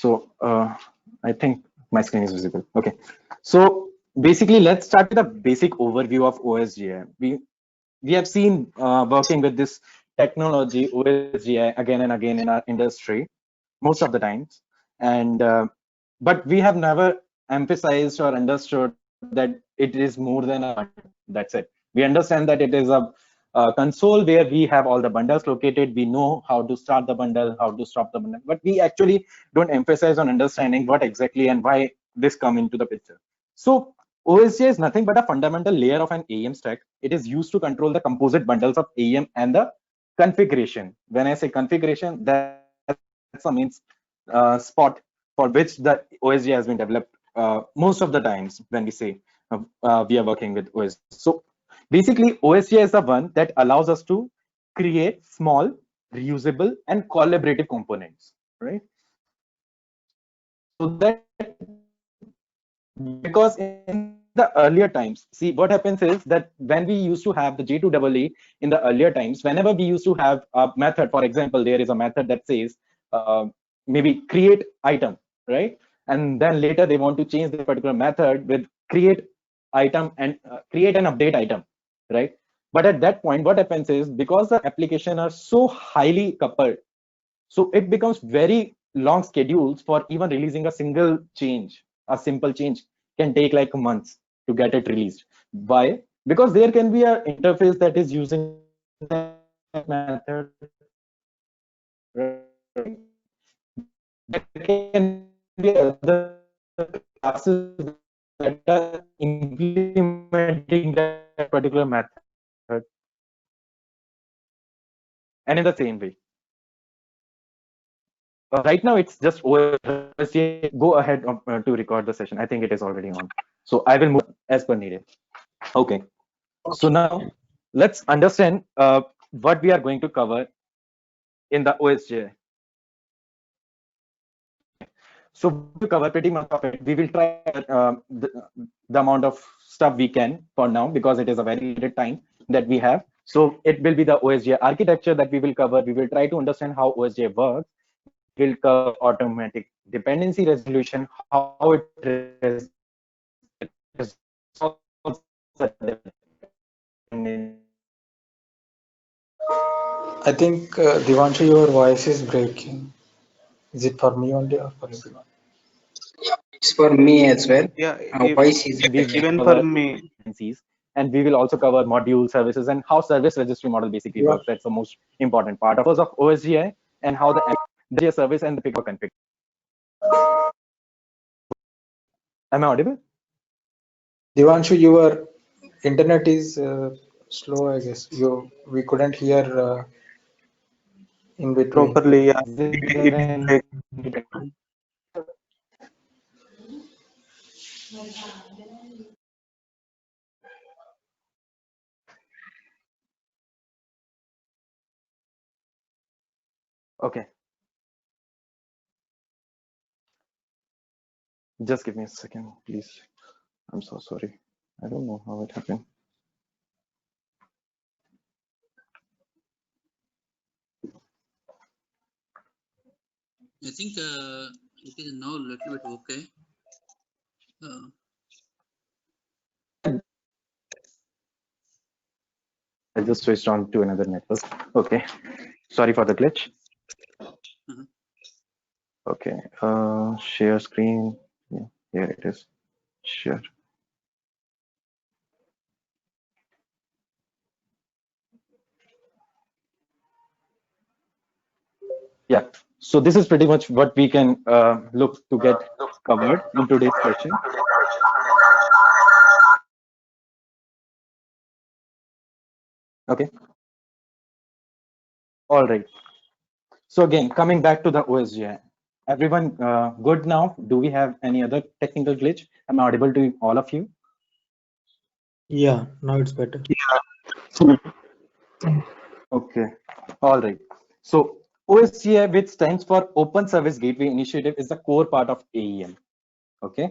I think my screen is visible. Okay. So basically, let's start with a basic overview of OSGI. We have seen working with this technology OSGI again and again in our industry most of the times, and but we have never emphasized or understood that it is more than a bundle. That's it. We understand that it is a console where we have all the bundles located. We know how to start the bundle, how to stop the bundle, but we actually don't emphasize on understanding what exactly and why this come into the picture. So OSGI is nothing but a fundamental layer of an AEM stack. It is used to control the composite bundles of AEM and the configuration. When I say configuration, that's a means spot for which the OSGI has been developed most of the times when we say we are working with OSGI. So basically, OSGI is the one that allows us to create small, reusable, and collaborative components, right? So that because in the earlier times, see what happens is that when we used to have the J2EE in the earlier times, whenever we used to have a method, for example, there is a method that says maybe create item, right? And then later they want to change the particular method with create item and create an update item, right? But at that point, what happens is because the application are so highly coupled, so it becomes very long schedules for even releasing a single change. A simple change can take like months to get it released. Why? Because there can be an interface that is using that method, right? There can be other classes that are implementing that particular method. And in the same way, right now it's just OSGI. Go ahead to record the session. I think it is already on. So I will move as per needed. Okay. So now let's understand what we are going to cover in the OSGI. So we will cover pretty much of it. We will try the amount of stuff we can for now because it is a very limited time that we have. So it will be the OSGI architecture that we will cover. We will try to understand how OSGI works. We will cover automatic dependency resolution, how it resolves the I think Devanshu, your voice is breaking. Is it for me only or for everyone? It's for me as well. Yeah, Voice is and we will even cover for me. dependencies, and we will also cover module services and how service registry model basically Yeah. works. That's the most important part of OSGI and how the service and the pick config. Am I audible? Devanshu, your internet is slow, I guess. We couldn't hear in between. Properly. Yeah, Is it it there is any break. okay, just give me a second, please. I'm so sorry. I don't know how it happened. I think it is now a little bit okay. I just switched on to another network. Okay, sorry for the glitch. Mhm. Okay, share screen. Yeah, here it is. Share. Yeah, so this is pretty much what we can look to get covered in today's session. Okay, all right. So again, coming back to the OSGI, everyone good now? Do we have any other technical glitch? Am I audible to all of you? Yeah, now it's better. Okay, all right. So OSGI, which stands for Open Service Gateway Initiative, is the core part of AEM. Okay,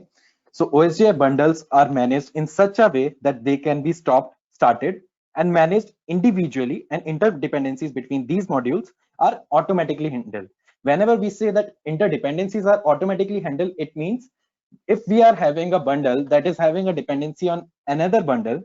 so OSGI bundles are managed in such a way that they can be stopped, started, and managed individually, and interdependencies between these modules are automatically handled. whenever we say that interdependencies are automatically handled, it means if we are having a bundle that is having a dependency on another bundle,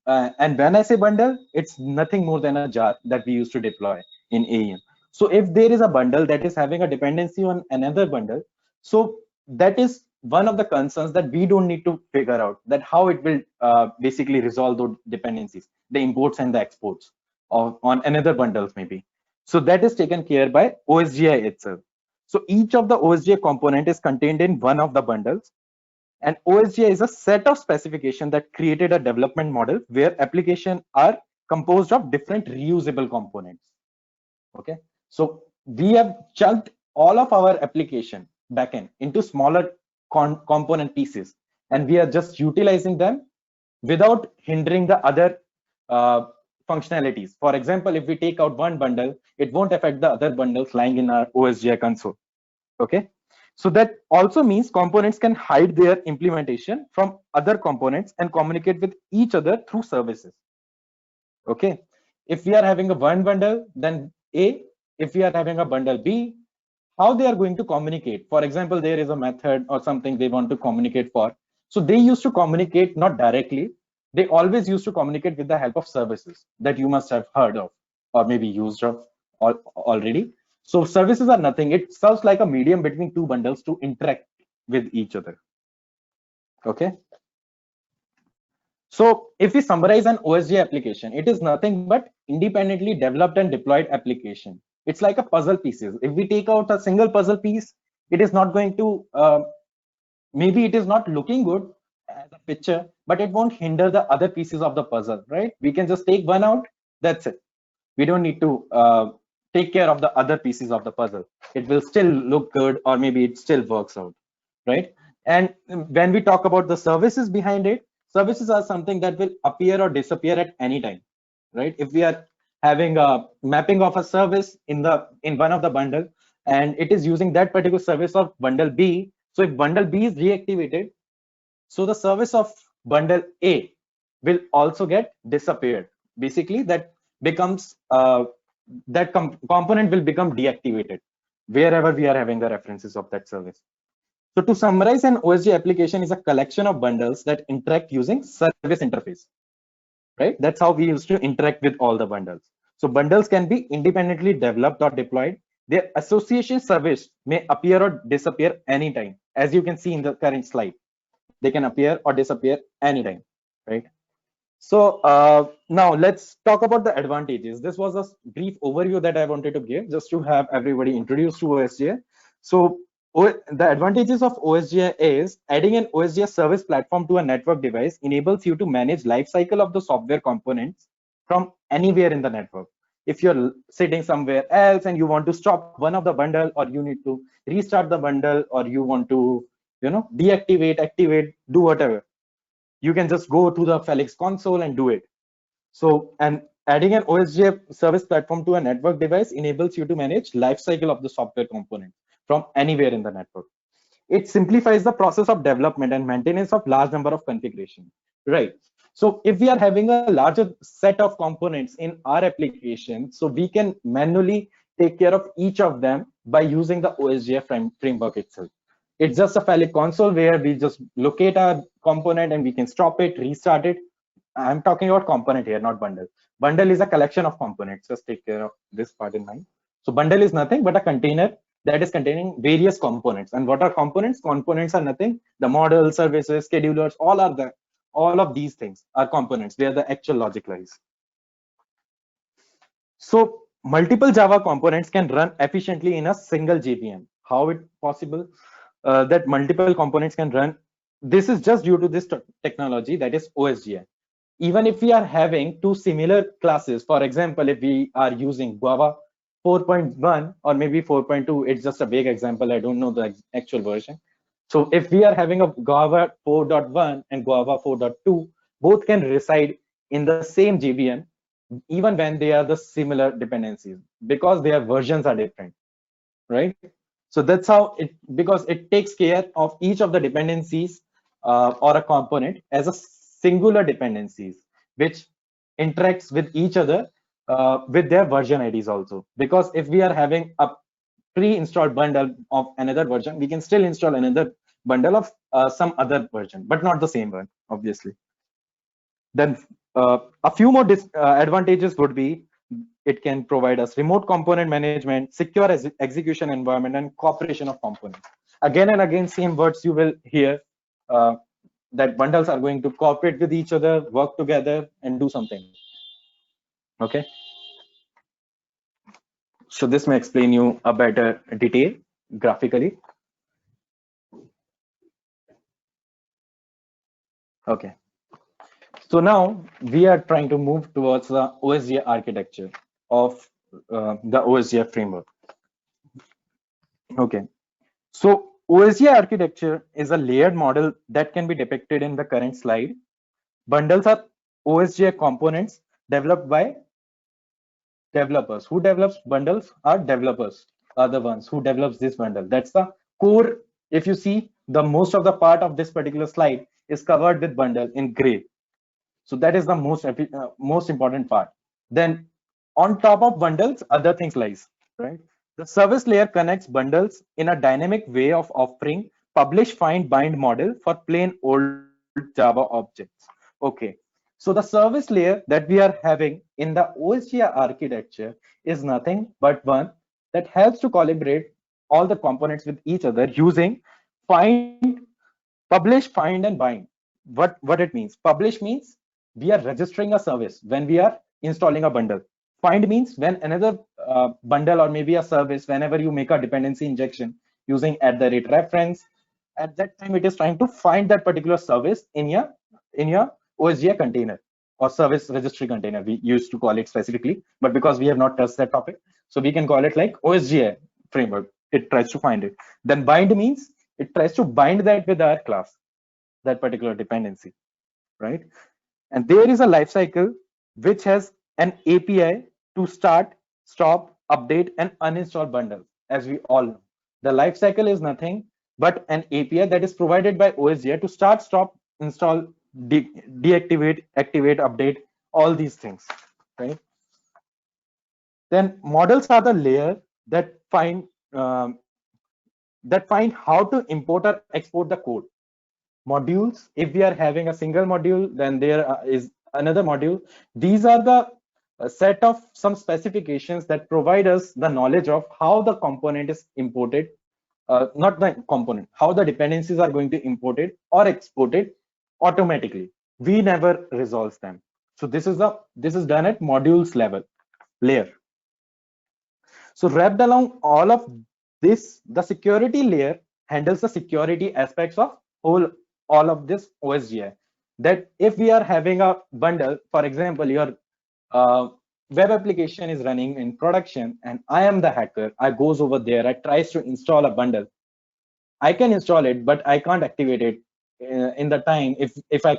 and when I say bundle, it's nothing more than a jar that we used to deploy in AEM. So if there is a bundle that is having a dependency on another bundle, so that is one of the concerns that we don't need to figure out, that how it will basically resolve those dependencies, the imports and the exports of on another bundles maybe. So that is taken care by OSGI itself. So each of the OSGI component is contained in one of the bundles, and OSGI is a set of specification that created a development model where applications are composed of different reusable components. Okay, so we have chunked all of our application backend into smaller component pieces, and we are just utilizing them without hindering the other functionalities. For example, if we take out one bundle, it won't affect the other bundles lying in our OSGI console. Okay, so that also means components can hide their implementation from other components and communicate with each other through services. Okay, if we are having a one bundle, then A, if we are having a bundle B, how they are going to communicate. For example, there is a method or something they want to communicate for. So they used to communicate not directly, they always used to communicate with the help of services that you must have heard of or maybe used of already. So services are nothing. It serves like a medium between two bundles to interact with each other. Okay. So if we summarize an OSGI application, it is nothing but independently developed and deployed application. It's like a puzzle pieces. If we take out a single puzzle piece, it is not going to, maybe it is not looking good as a picture, but it won't hinder the other pieces of the puzzle, right? We can just take one out, that's it. We don't need to take care of the other pieces of the puzzle. It will still look good, or maybe it still works out, right? And when we talk about the services behind it, services are something that will appear or disappear at any time, right? If we are having a mapping of a service in one of the bundle, and it is using that particular service of bundle B, so if bundle B is reactivated, so the service of bundle A will also get disappeared. Basically, that becomes component will become deactivated wherever we are having the references of that service. So to summarize, an OSGI application is a collection of bundles that interact using service interface, right? That's how we used to interact with all the bundles. So bundles can be independently developed or deployed. Their association service may appear or disappear anytime, as you can see in the current slide. They can appear or disappear anytime, right? So now let's talk about the advantages. This was a brief overview that I wanted to give just to have everybody introduced to OSGI. So the advantages of OSGI is adding an OSGI service platform to a network device enables you to manage lifecycle of the software components from anywhere in the network. If you're sitting somewhere else and you want to stop one of the bundle, or you need to restart the bundle, or you want to, deactivate, activate, do whatever, you can just go to the Felix console and do it. So, and adding an OSGI service platform to a network device enables you to manage lifecycle of the software component from anywhere in the network. It simplifies the process of development and maintenance of large number of configurations, right? So if we are having a larger set of components in our application, so we can manually take care of each of them by using the OSGI framework itself. It's just a Felix console where we just locate our component and we can stop it, restart it. I'm talking about component here, not bundle. Bundle is a collection of components. Just take care of this part in mind. So bundle is nothing but a container that is containing various components. And what are components? Components are nothing. The model, services, schedulers, all of these things are components. They are the actual logic lies. So multiple Java components can run efficiently in a single JVM. How it possible that multiple components can run? This is just due to this technology, that is OSGI. Even if we are having two similar classes, for example, if we are using Guava 4.1 or maybe 4.2, it's just a vague example. I don't know the actual version. So if we are having a Guava 4.1 and Guava 4.2, both can reside in the same JVM, even when they are the similar dependencies, because their versions are different, right? So that's how it, because it takes care of each of the dependencies or a component as a singular dependencies, which interacts with each other with their version IDs also. Because if we are having a pre-installed bundle of another version, we can still install another bundle of some other version, but not the same one, obviously. Then a few more advantages would be it can provide us remote component management, secure execution environment, and cooperation of components. Again and again, same words you will hear, that bundles are going to cooperate with each other, work together, and do something. Okay. So this may explain you a better detail graphically. Okay. So now we are trying to move towards the OSGI architecture of the OSGI framework. Okay. So OSGI architecture is a layered model that can be depicted in the current slide. Bundles are OSGI components developed by developers. Who develops bundles are developers, are the ones who develops this bundle. That's the core. If you see, the most of the part of this particular slide is covered with bundle in gray. So that is the most important part. Then on top of bundles, other things lies, right? The service layer connects bundles in a dynamic way of offering publish, find, bind model for plain old Java objects. Okay. So the service layer that we are having in the OSGI architecture is nothing but one that helps to collaborate all the components with each other using find, publish, find, and bind. What it means? Publish means we are registering a service when we are installing a bundle. Find means when another bundle or maybe a service, whenever you make a dependency injection using @reference, at that time it is trying to find that particular service in your OSGI container or service registry container. We used to call it specifically, but because we have not touched that topic, so we can call it like OSGI framework. It tries to find it. Then bind means it tries to bind that with our class, that particular dependency, right? And there is a lifecycle which has an API to start, stop, update, and uninstall bundles. As we all know, the lifecycle is nothing but an API that is provided by OSGI to start, stop, install, deactivate, activate, update, all these things, right? Then models are the layer that find how to import or export the code. Modules, if we are having a single module, then there is another module. These are the set of some specifications that provide us the knowledge of how the component is imported, not the component, how the dependencies are going to imported or exported automatically. We never resolve them. So this is done at modules level layer. So wrapped along all of this, the security layer handles the security aspects of all of this OSGI. That if we are having a bundle, for example, your web application is running in production and I am the hacker, I goes over there, I tries to install a bundle. I can install it, but I can't activate it in the time if I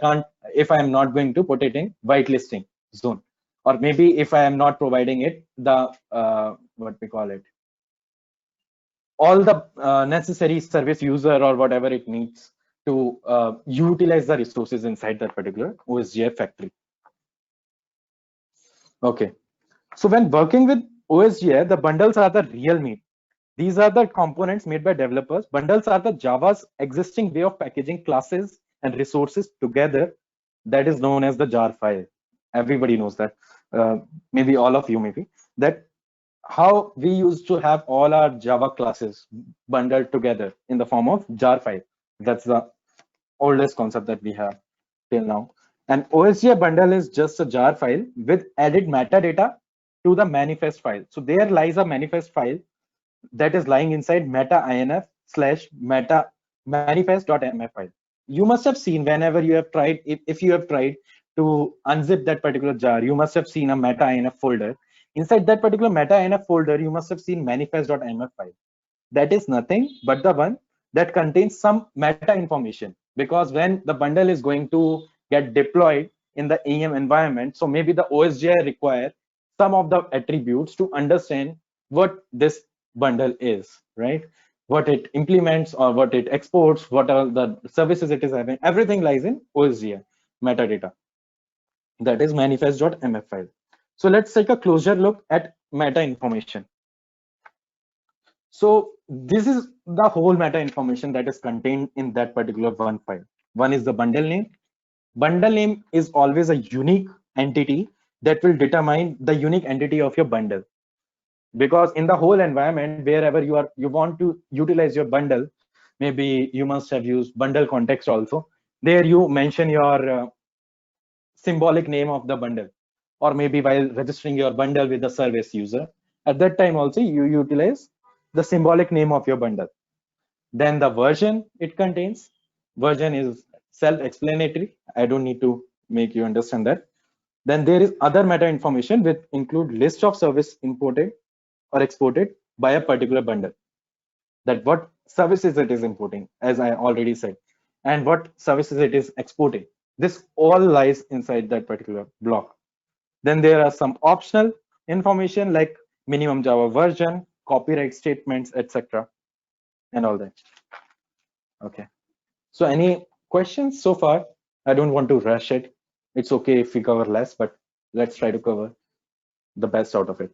am not going to put it in whitelisting zone, or maybe if I am not providing it the what we call it, all the necessary service user or whatever it needs to utilize the resources inside that particular OSGI factory. Okay, so when working with OSGI, the bundles are the real meat. These are the components made by developers. Bundles are the Java's existing way of packaging classes and resources together. That is known as the jar file. Everybody knows that. Maybe all of you, maybe that how we used to have all our Java classes bundled together in the form of jar file. That's the oldest concept that we have till now. An OSGI bundle is just a jar file with added metadata to the manifest file. So there lies a manifest file that is lying inside meta-inf/meta manifest.mf file. You must have seen whenever you have tried, if you have tried to unzip that particular jar, you must have seen a meta-inf folder. Inside that particular meta-inf folder, you must have seen manifest.mf file. That is nothing but the one that contains some meta information, because when the bundle is going to get deployed in the EM environment, so maybe the OSGI require some of the attributes to understand what this bundle is, right? What it implements or what it exports, what are the services it is having. Everything lies in OSGI metadata. That is manifest.mf file. So let's take a closer look at meta information. So this is the whole meta information that is contained in that particular one file. One is the bundle name. Bundle name is always a unique entity that will determine the unique entity of your bundle. Because in the whole environment, wherever you want to utilize your bundle, maybe you must have used bundle context also. There you mention your symbolic name of the bundle, or maybe while registering your bundle with the service user, at that time also you utilize the symbolic name of your bundle. Then the version it contains, version is self-explanatory, I don't need to make you understand that. Then there is other meta information which include list of service imported or exported by a particular bundle, that what services it is importing, as I already said, and what services it is exporting. This all lies inside that particular block. Then there are some optional information like minimum Java version, copyright statements, etc. and all that. Okay. So any questions so far? I don't want to rush it. It's okay if we cover less, but let's try to cover the best out of it.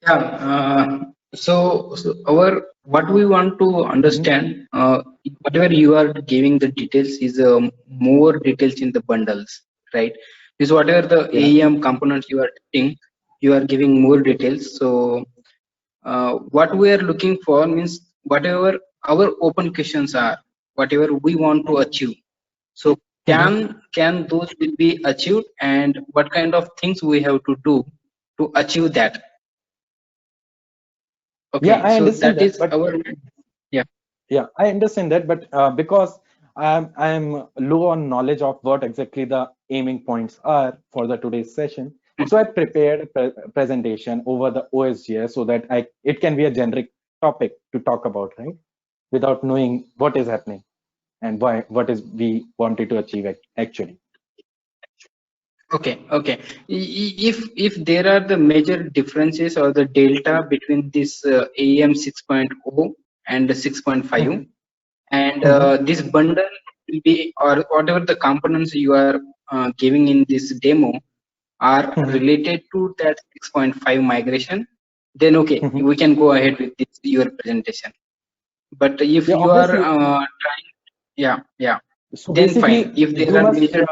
Yeah. So our what we want to understand, whatever you are giving the details is more details in the bundles, right? Is whatever the AEM components you are doing, you are giving more details. So what we are looking for means whatever our open questions are, whatever we want to achieve. So can those will be achieved, and what kind of things we have to do to achieve that? Okay, Yeah, I so understand that that, is but our yeah, I understand that, but because I'm low on knowledge of what exactly the aiming points are for the today's session, so I prepared a presentation over the OSGS so that it can be a generic topic to talk about, right? Without knowing what is happening and what is we wanted to achieve actually. okay. If there are the major differences or the delta between this AEM 6.0 and 6.5, and this bundle will be, or whatever the components you are giving in this demo are related to that 6.5 migration, then okay, we can go ahead with this your presentation. But if Yeah, you are obviously. trying, yeah, So then fine. basically, If there you are must. major,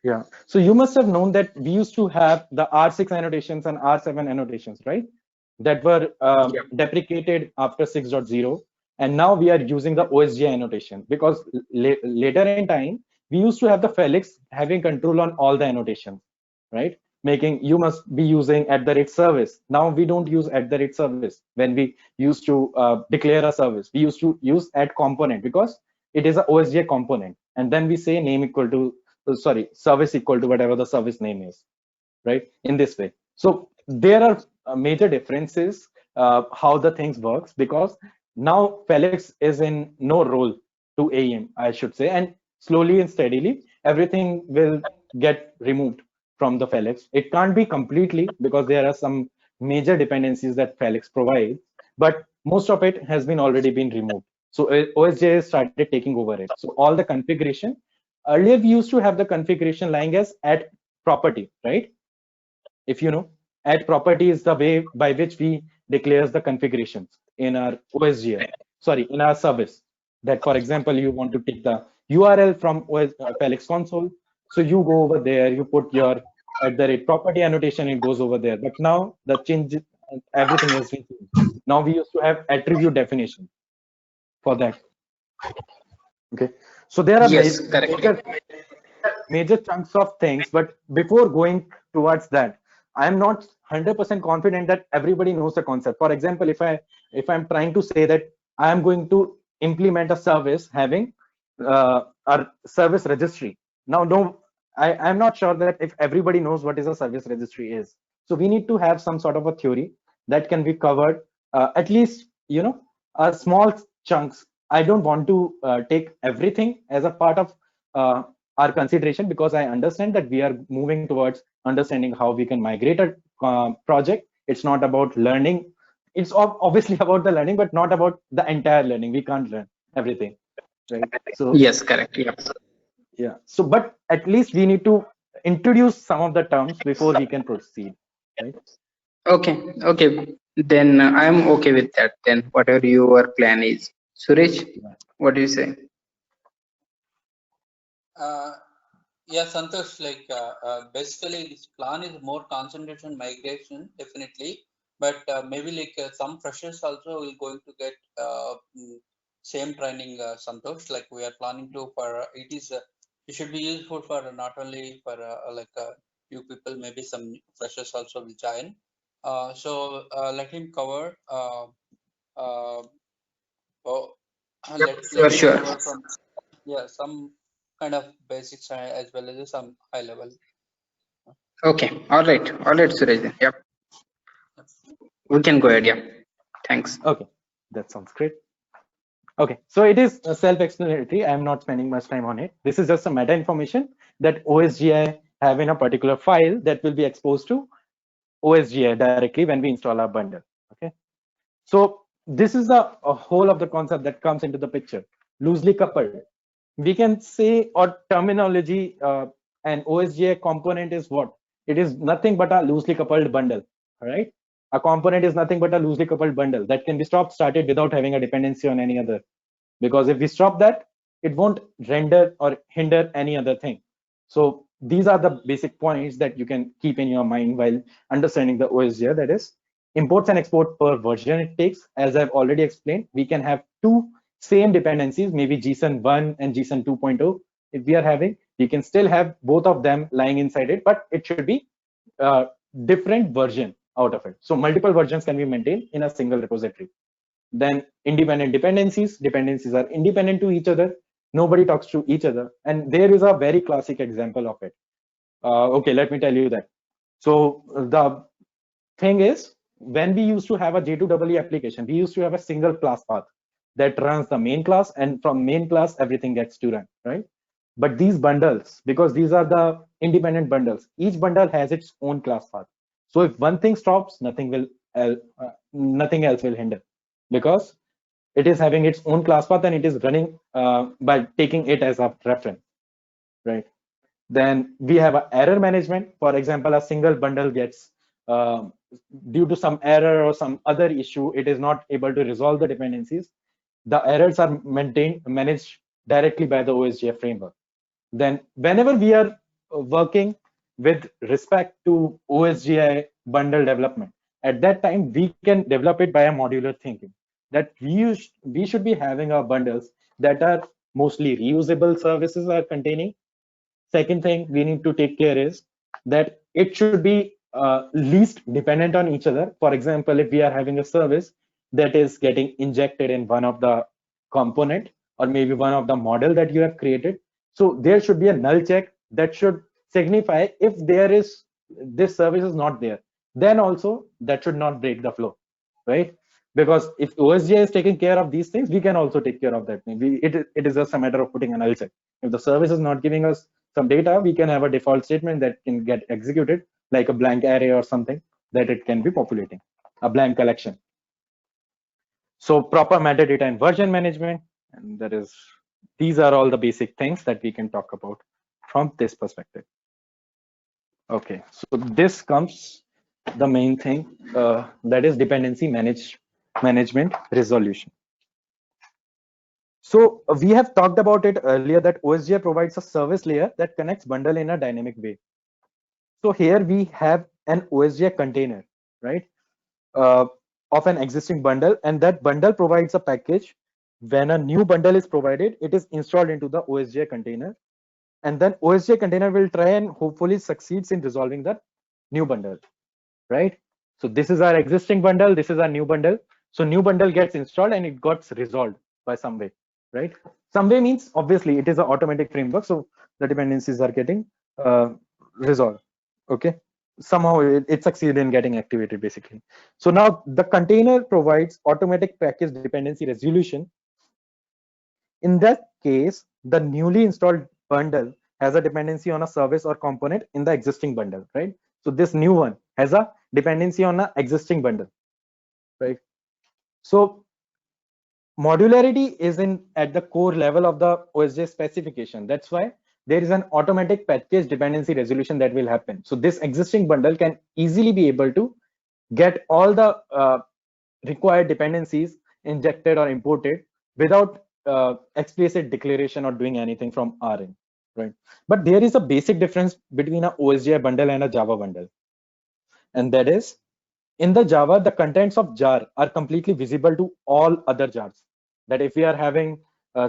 Yeah. So you must have known that we used to have the R6 annotations and R7 annotations, right? That were yeah. deprecated after 6.0. And now we are using the OSGI annotation because later in time, we used to have the Felix having control on all the annotations, right? Making you must be using @service. Now we don't use @service when we used to declare a service. We used to use @component because it is a OSGI component. And then we say name equal to sorry, service equal to whatever the service name is, right? In this way. So there are major differences how the things works, because now Felix is in no role to AEM, I should say, and slowly and steadily everything will get removed from the Felix. It can't be completely because there are some major dependencies that Felix provides, but most of it has been already been removed. So OSJ started taking over it. So all the configuration, earlier we used to have the configuration lying as @property, right? If you know, @property is the way by which we declares the configurations in our OSGI, sorry, in our service. That, for example, you want to take the URL from Felix console. So you go over there, you put your @property annotation, it goes over there. But now the change, everything has been changed. Now we used to have attribute definition for that. Okay. So there are Yes, correct. major chunks of things, but before going towards that, I'm not 100% confident that everybody knows the concept. For example, if I'm trying to say that I am going to implement a service having a service registry. Now, no, I'm not sure that if everybody knows what is a service registry is. So we need to have some sort of a theory that can be covered, at least, a small chunks. I don't want to take everything as a part of our consideration, because I understand that we are moving towards understanding how we can migrate a project. It's not about learning. It's obviously about the learning, but not about the entire learning. We can't learn everything, right? So Yes, correct. Yeah. yeah. So, but at least we need to introduce some of the terms before we can proceed, right? Okay, okay. Then I'm okay with that. Then whatever your plan is, Suresh, what do you say? Uh, yeah, Santosh, basically this plan is more concentration migration, definitely, but maybe some freshers also will going to get same training, Santosh. Like we are planning to for it should be useful for not only for you people, maybe some freshers also will join. Let him cover. Uh, oh, let For him sure. cover from some kind of basics as well as some high level. Okay. All right, Suresh. Then. Yep. We can go ahead. Yeah. Thanks. Okay, that sounds great. Okay, so it is self-explanatory. I am not spending much time on it. This is just a meta information that OSGI have in a particular file that will be exposed to OSGI directly when we install our bundle. Okay, so this is a whole of the concept that comes into the picture. Loosely coupled, we can say, or terminology, an OSGI component is what? It is nothing but a loosely coupled bundle. All right, a component is nothing but a loosely coupled bundle that can be stopped started without having a dependency on any other, because if we stop that, it won't render or hinder any other thing. So these are the basic points that you can keep in your mind while understanding the OSGI. That is, imports and export per version it takes. As I've already explained, we can have two same dependencies, maybe JSON 1 and JSON 2.0. If we are having, we can still have both of them lying inside it, but it should be different version out of it. So multiple versions can be maintained in a single repository. Then independent dependencies are independent to each other. Nobody talks to each other. And there is a very classic example of it. Okay, let me tell you that. So the thing is, when we used to have a J2EE application, we used to have a single class path that runs the main class, and from main class, everything gets to run, right? But these bundles, because these are the independent bundles, each bundle has its own class path. So if one thing stops, nothing else will hinder, because it is having its own class path and it is running by taking it as a reference, right? Then we have a error management. For example, a single bundle gets due to some error or some other issue, it is not able to resolve the dependencies. The errors are managed directly by the OSGI framework. Then whenever we are working with respect to OSGI bundle development, at that time we can develop it by a modular thinking, that we should be having our bundles that are mostly reusable services are containing. Second thing we need to take care is that it should be least dependent on each other. For example, if we are having a service that is getting injected in one of the component or maybe one of the model that you have created, so there should be a null check that should signify if there is this service is not there, then also that should not break the flow, right? Because if OSGI is taking care of these things, we can also take care of that. It is just a matter of putting a null check. If the service is not giving us some data, we can have a default statement that can get executed, like a blank array or something that it can be populating, a blank collection. So proper metadata and version management, and these are all the basic things that we can talk about from this perspective. Okay, so this comes the main thing, that is dependency management resolution. So we have talked about it earlier that OSGI provides a service layer that connects bundle in a dynamic way. So here we have an OSGI container, right, of an existing bundle, and that bundle provides a package. When a new bundle is provided, it is installed into the OSGI container, and then OSGI container will try and hopefully succeeds in resolving the new bundle, right? So this is our existing bundle, this is our new bundle. So new bundle gets installed and it got resolved by some way, right? Some way means obviously it is an automatic framework, so the dependencies are getting resolved. Okay, somehow it succeeded in getting activated basically. So now the container provides automatic package dependency resolution. In that case, the newly installed bundle has a dependency on a service or component in the existing bundle, right? So this new one has a dependency on an existing bundle, right? So modularity is at the core level of the OSGI specification. That's why there is an automatic package dependency resolution that will happen. So this existing bundle can easily be able to get all the required dependencies injected or imported without explicit declaration or doing anything from our end, right? But there is a basic difference between a OSGI bundle and a Java bundle, and that is, in the Java, the contents of jar are completely visible to all other jars. That if we are having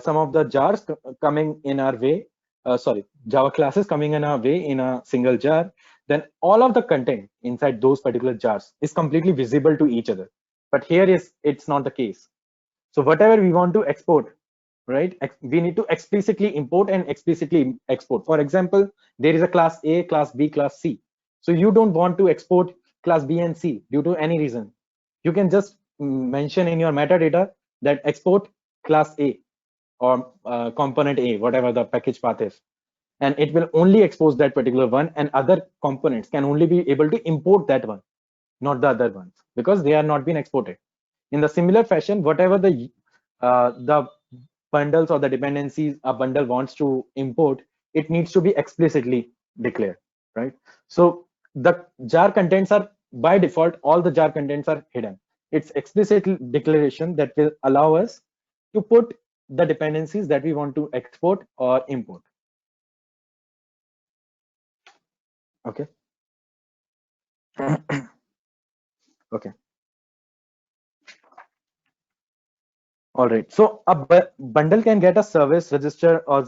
some of the jars coming in our way, Java classes coming in our way in a single jar, then all of the content inside those particular jars is completely visible to each other. But here it's not the case. So whatever we want to export, right, we need to explicitly import and explicitly export. For example, there is a class A, class B, class C. So you don't want to export class B and C due to any reason. You can just mention in your metadata that export class A or component A, whatever the package path is, and it will only expose that particular one, and other components can only be able to import that one, not the other ones, because they are not been exported. In the similar fashion, whatever the bundles or the dependencies a bundle wants to import, it needs to be explicitly declared, right? So the jar contents are, by default, all the jar contents are hidden. It's explicit declaration that will allow us to put the dependencies that we want to export or import. Okay. Okay. All right. So a bundle can get a service register or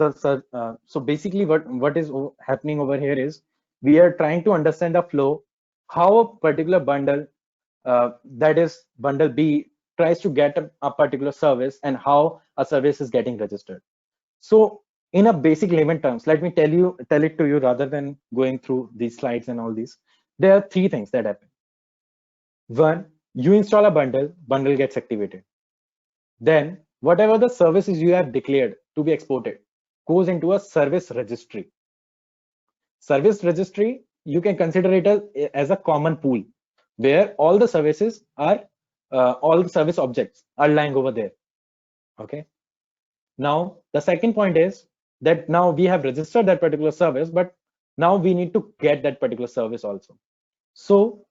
so basically what is happening over here is we are trying to understand the flow, how a particular bundle, that is bundle B, tries to get a particular service and how a service is getting registered. So in a basic layman terms, let me tell it to you rather than going through these slides and all these. There are three things that happen. One, you install a bundle gets activated. Then whatever the services you have declared to be exported goes into a service registry. Service registry, you can consider it as a common pool where all the services are, all the service objects are lying over there. Okay. Now, the second point is that now we have registered that particular service, but now we need to get that particular service also. So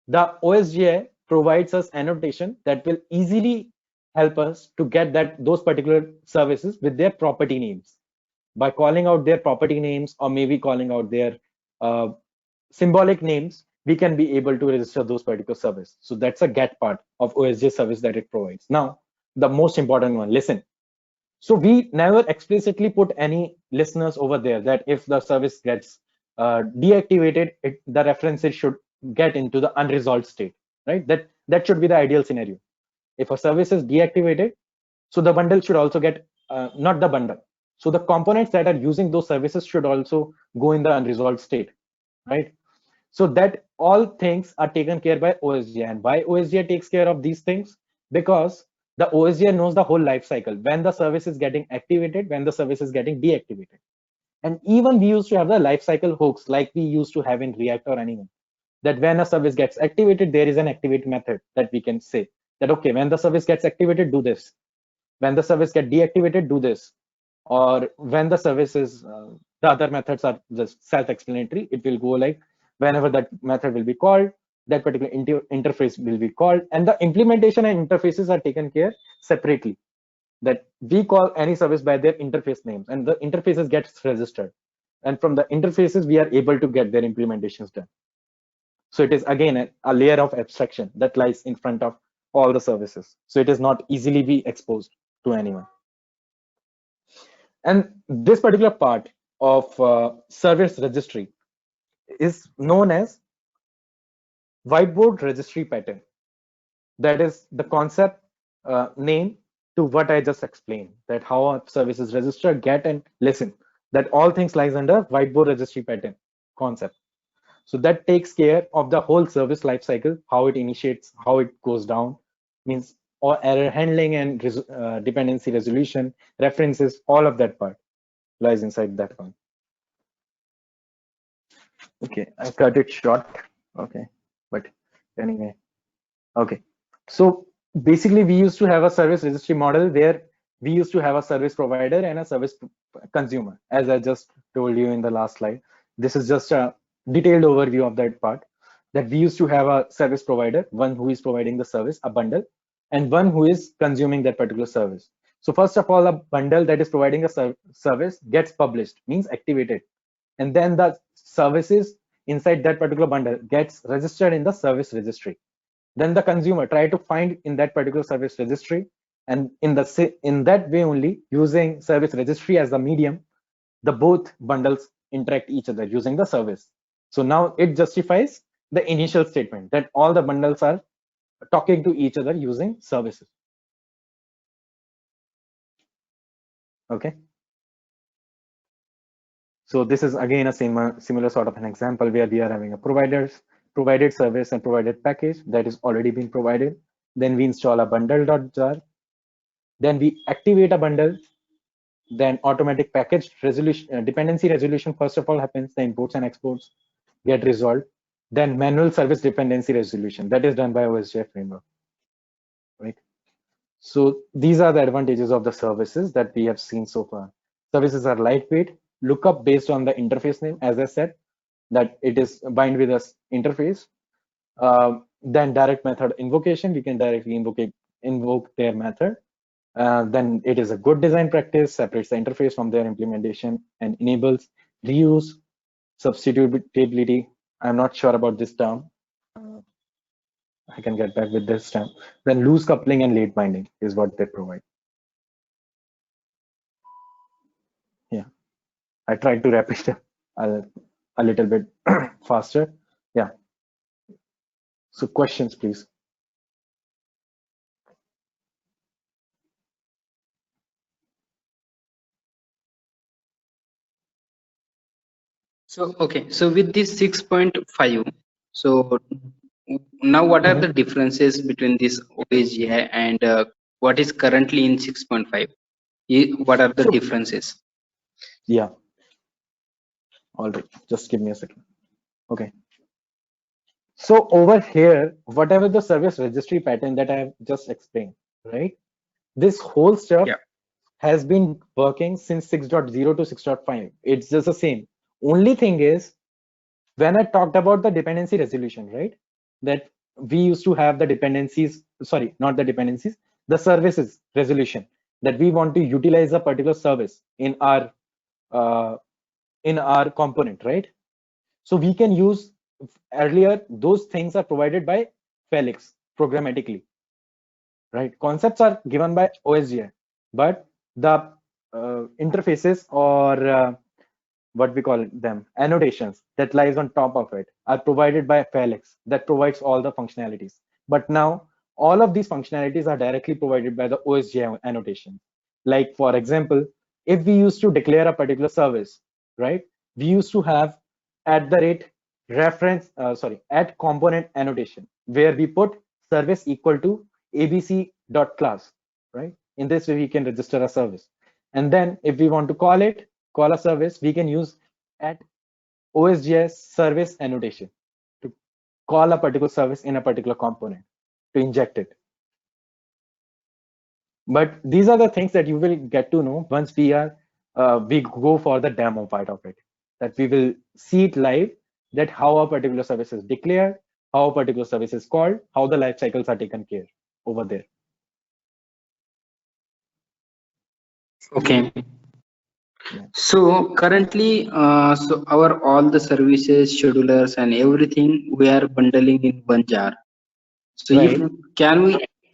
the OSGI provides us annotation that will easily help us to get those particular services with their property names. By calling out their property names or maybe calling out their symbolic names, we can be able to register those particular service. So that's a get part of OSGI service that it provides. Now, the most important one, listen. So we never explicitly put any listeners over there that if the service gets deactivated, the references should get into the unresolved state, right? That should be the ideal scenario. If a service is deactivated, so the bundle should also get, not the bundle. So the components that are using those services should also go in the unresolved state, right? So that all things are taken care by OSGI. And why OSGI takes care of these things? Because the OSGI knows the whole life cycle, when the service is getting activated, when the service is getting deactivated. And even we used to have the life cycle hooks like we used to have in React or anyone, that when a service gets activated, there is an activate method that we can say that, okay, when the service gets activated, do this. When the service gets deactivated, do this. Or when the service is, the other methods are just self-explanatory. It will go like, whenever that method will be called, that particular interface will be called, and the implementation and interfaces are taken care separately. That we call any service by their interface names, and the interfaces gets registered. And from the interfaces, we are able to get their implementations done. So it is again a layer of abstraction that lies in front of all the services. So it is not easily be exposed to anyone. And this particular part of service registry is known as whiteboard registry pattern. That is the concept name to what I just explained, that how a service is registered, get, and listen. That all things lies under whiteboard registry pattern concept. So that takes care of the whole service lifecycle, how it initiates, how it goes down, means or error handling and dependency resolution, references, all of that part lies inside that one. Okay, I cut it short. Okay, but anyway, okay. So basically, we used to have a service registry model where we used to have a service provider and a service consumer, as I just told you in the last slide. This is just a detailed overview of that part. that we used to have a service provider, one who is providing the service, a bundle, and one who is consuming that particular service. So first of all, a bundle that is providing a service gets published, means activated, and then the services inside that particular bundle gets registered in the service registry. Then the consumer try to find in that particular service registry, and in that way only, using service registry as the medium, the both bundles interact each other using the service. So now it justifies the initial statement that all the bundles are talking to each other using services. Okay. So this is again a similar sort of an example where we are having a provided service and provided package that is already been provided. Then we install a bundle.jar. Then we activate a bundle. Then automatic package resolution, dependency resolution first of all happens. The imports and exports get resolved. Then manual service dependency resolution that is done by OSGI framework, right? So these are the advantages of the services that we have seen so far. Services are lightweight, lookup based on the interface name, as I said, that it is bind with us interface. Then direct method invocation, we can directly invoke their method. Then it is a good design practice, separates the interface from their implementation and enables reuse, substitutability. I'm not sure about this term. I can get back with this term. Then loose coupling and late binding is what they provide. Yeah, I tried to wrap it a little bit faster. Yeah. So questions, please. So, okay. So with this 6.5, so now what are the differences between this OSGI and what is currently in 6.5? What are the differences? Yeah. All right. Just give me a second. Okay. So over here, whatever the service registry pattern that I have just explained, right? This whole stuff has been working since 6.0 to 6.5. It's just the same. Only thing is, when I talked about the dependency resolution, right? That we used to have the dependencies, sorry, not the dependencies, the services resolution, that we want to utilize a particular service in our component, right? So we can use, earlier those things are provided by Felix programmatically, right? Concepts are given by OSGI, but the interfaces or what we call them, annotations that lies on top of it are provided by Felix that provides all the functionalities. But now all of these functionalities are directly provided by the OSGI annotation. Like for example, if we used to declare a particular service, right? We used to have @reference, @component annotation, where we put service equal to abc.class, right? In this way, we can register a service. And then if we want to call a service, we can use @OSGI service annotation to call a particular service in a particular component to inject it. But these are the things that you will get to know once we go for the demo part of it, that we will see it live, that how a particular service is declared, how a particular service is called, how the life cycles are taken care over there. Okay. So currently, so our all the services, schedulers, and everything we are bundling in one jar. So Right. if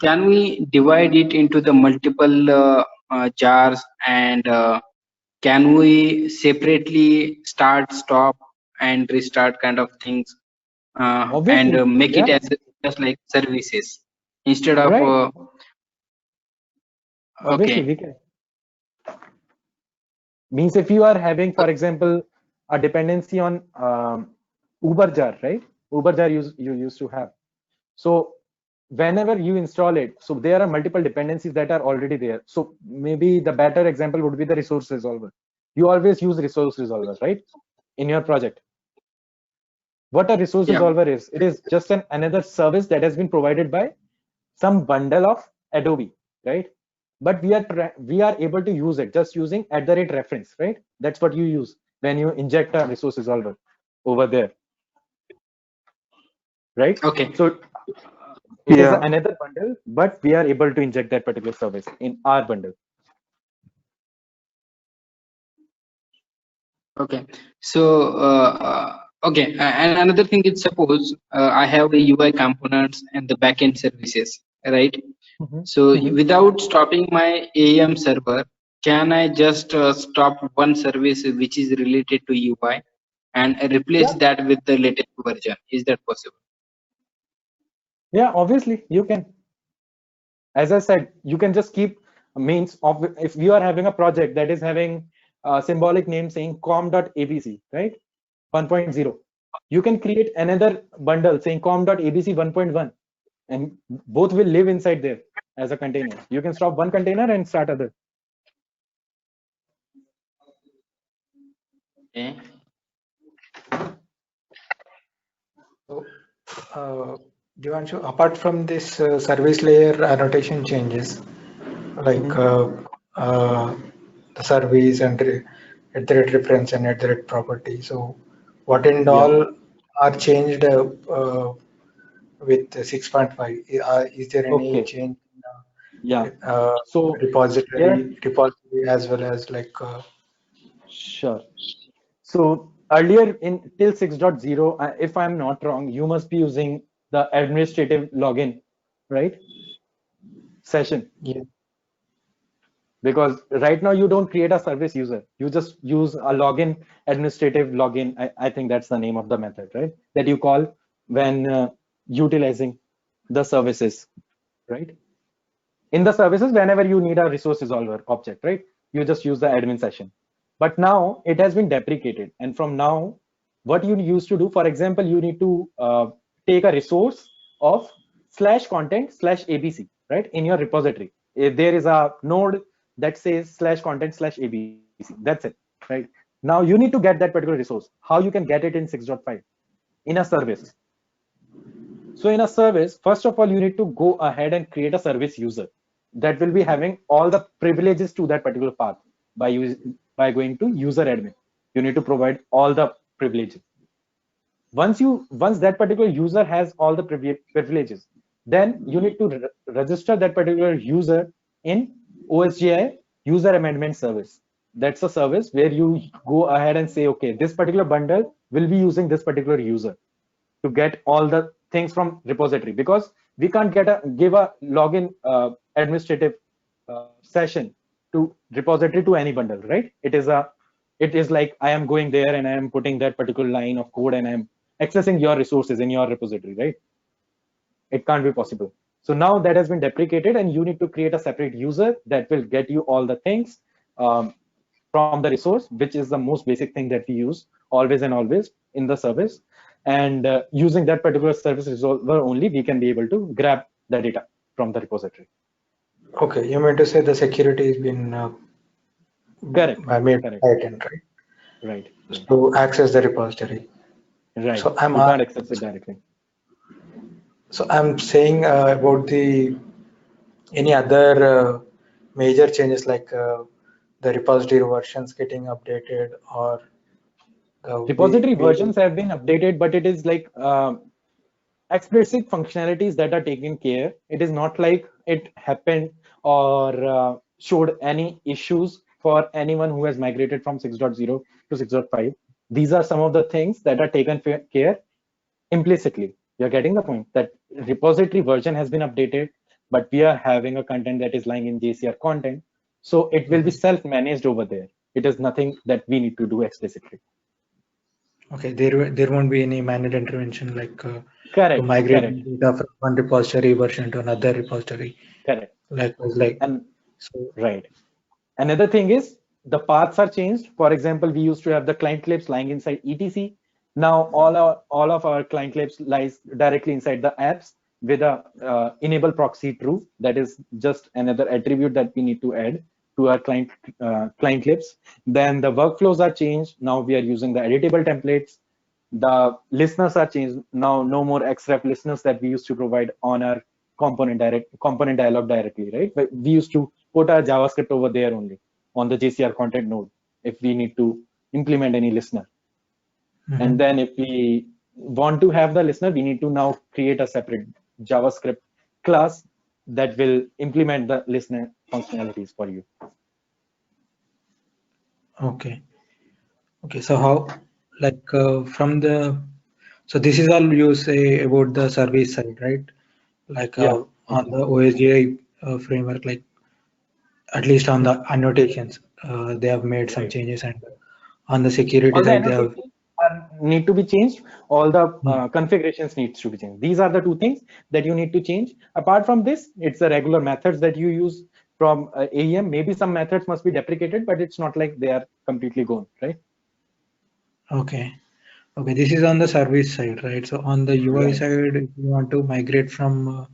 can we divide it into the multiple jars, and can we separately start, stop, and restart kind of things, Obviously, and make it yeah. as just like services instead of Right. Obviously, okay. we can. Means if you are having, for example, a dependency on Uber jar, right? Uber jar you used to have. So whenever you install it, so there are multiple dependencies that are already there. So maybe the better example would be the resource resolver. You always use resource resolvers, right? In your project. What a resource resolver is, it is just another service that has been provided by some bundle of Adobe, right? But we are able to use it just using @reference, right? That's what you use when you inject a resource resolver over there. right? Okay. So it is Yeah. another bundle, but we are able to inject that particular service in our bundle. Okay. So, okay. And another thing is, suppose I have the UI components and the backend services, right? So without stopping my AEM server, can I just stop one service which is related to UI and replace Yeah. that with the latest version? Is that possible? Yeah, obviously you can. As I said, you can just keep means of if you are having a project that is having a symbolic name saying com.abc, right? 1.0. You can create another bundle saying com.abc 1.1, and both will live inside there as a container. You can stop one container and start other. Okay. So, Devanshu, apart from this service layer annotation changes, like the service and at the rate reference and at the rate property. So, what and Yeah. all are changed with 6.5? Is there any Okay. change Yeah. in So there, repository as well as like sure. So earlier in till 6.0, if I'm not wrong, you must be using the administrative login, right? Session. yeah. Because right now you don't create a service user. You just use a login, administrative login. I think that's the name of the method, right? That you call when utilizing the services, right? In the services, whenever you need a resource resolver object, right? You just use the admin session. But now it has been deprecated. And from now, what you used to do, for example, you need to take a resource of /content/abc, right? In your repository. If there is a node that says /content/abc, that's it, right? Now you need to get that particular resource. How you can get it in 6.5? In a service. So in a service, first of all, you need to go ahead and create a service user that will be having all the privileges to that particular path by going to user admin. You need to provide all the privileges. Once that particular user has all the privileges, then you need to register that particular user in OSGI user amendment service. That's a service where you go ahead and say, okay, this particular bundle will be using this particular user to get all the things from repository, because we can't give a login administrative session to repository to any bundle, right? It is like I am going there and I am putting that particular line of code and I am accessing your resources in your repository, right? It can't be possible. So now that has been deprecated, and you need to create a separate user that will get you all the things from the resource, which is the most basic thing that we use always and always in the service. And using that particular service resolver only, we can be able to grab the data from the repository. Okay, you mean to say the security has been Correct. made Correct. tightened, right? Right. To access the repository. Right. So I'm You can't access it directly. so I'm saying about the any other major changes like the repository versions getting updated or Repository we versions have been updated, but it is like explicit functionalities that are taken care. It is not like it happened or showed any issues for anyone who has migrated from 6.0 to 6.5. These are some of the things that are taken care implicitly. You're getting the point that repository version has been updated, but we are having a content that is lying in JCR content. So it will be self-managed over there. It is nothing that we need to do explicitly. okay, there won't be any manual intervention like to Correct. migrate Correct. data from one repository version to another repository. Correct. Like And so. right. Another thing is the paths are changed. For example, we used to have the client clips lying inside etc. Now all of our client clips lies directly inside the apps with a enable proxy true. That is just another attribute that we need to add to our client clips. Then the workflows are changed. Now we are using the editable templates. The listeners are changed. Now no more xref listeners that we used to provide on our component dialog directly, right? But we used to put our JavaScript over there only on the JCR content node if we need to implement any listener. And then if we want to have the listener, we need to now create a separate JavaScript class that will implement the listener functionalities for you. Okay. Okay. So how, like from the, so this is all you say about the service side, right? Like Yeah. on the OSGI framework, like at least on the annotations, they have made some Right. changes, and on the security All the side, they have. annotations need to be changed. All the configurations needs to be changed. These are the two things that you need to change. Apart from this, it's the regular methods that you use from AEM. Maybe some methods must be deprecated, but it's not like they are completely gone, right? Okay. Okay, this is on the service side, right? So on the UI Right. side, if you want to migrate from